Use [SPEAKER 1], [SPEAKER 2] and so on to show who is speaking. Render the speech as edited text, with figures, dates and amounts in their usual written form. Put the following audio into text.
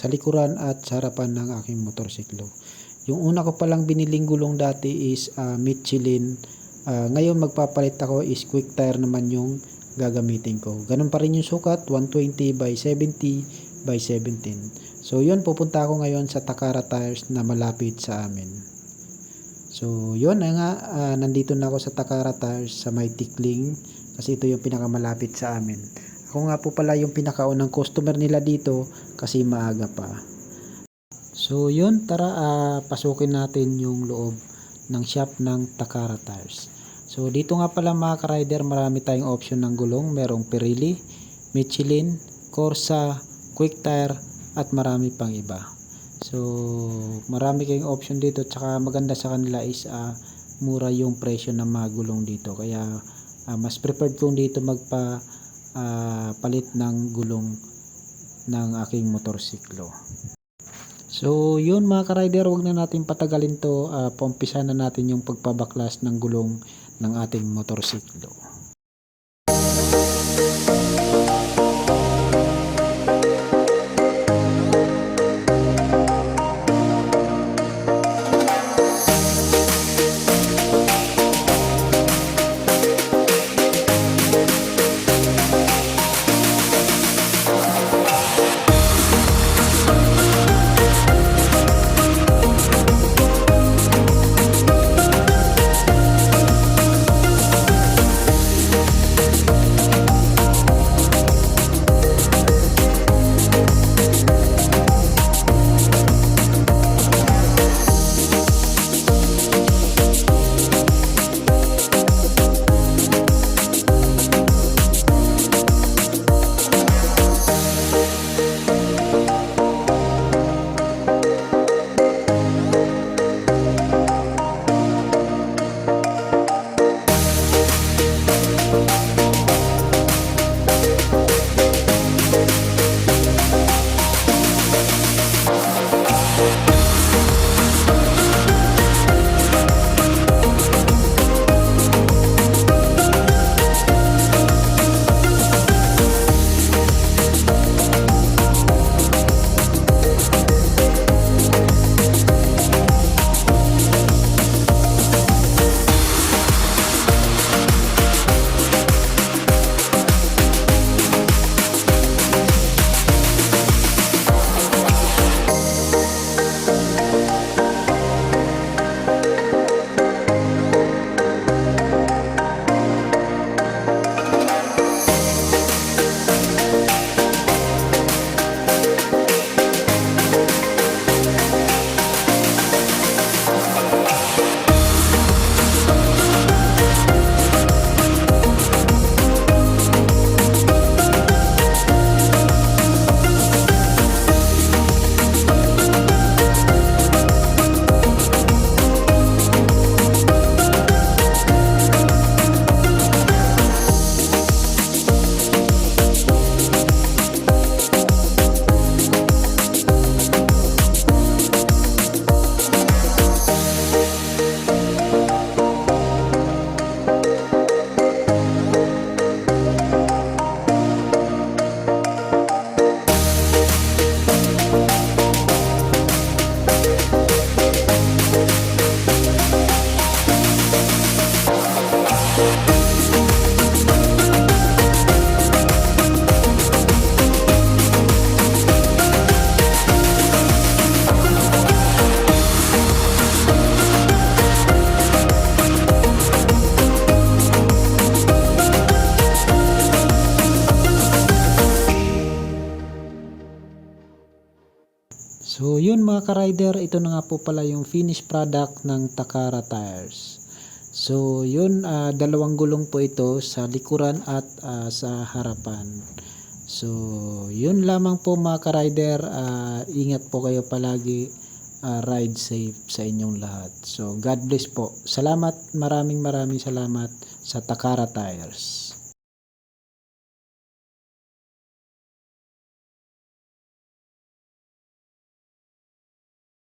[SPEAKER 1] sa likuran at sa harapan ng aking motorsiklo. Yung una ko palang biniling gulong dati is Michelin. Ngayon magpapalit ako is quick tire naman yung gagamitin ko. Ganun pa rin yung sukat, 120 by 70 by 17. So yun, pupunta ako ngayon sa Takara Tires na malapit sa amin. So yun nga, nandito na ako sa Takara Tires sa may Tikling kasi ito yung pinakamalapit sa amin. Ako nga po pala yung pinakaunang customer nila dito kasi maaga pa. So yun, tara pasukin natin yung loob ng shop ng Takara Tires. So dito nga pala mga ka-rider, marami tayong option ng gulong. Merong Pirelli, Michelin, Corsa, Quick Tire at marami pang iba. So marami kayong option dito, tsaka maganda sa kanila is mura yung presyo ng mga gulong dito. Kaya mas preferred kong dito palit ng gulong ng aking motorsiklo. So yun mga ka-rider, wag na natin patagalin to, paumpisa na natin yung pagpabaklas ng gulong ng ating motorsiklo. So yun mga ka-rider, ito na nga po pala yung finished product ng Takara Tires. So yun, dalawang gulong po ito sa likuran at sa harapan. So yun lamang po mga ka-rider, ingat po kayo palagi, ride safe sa inyong lahat. So God bless po. Salamat, maraming salamat sa Takara Tires.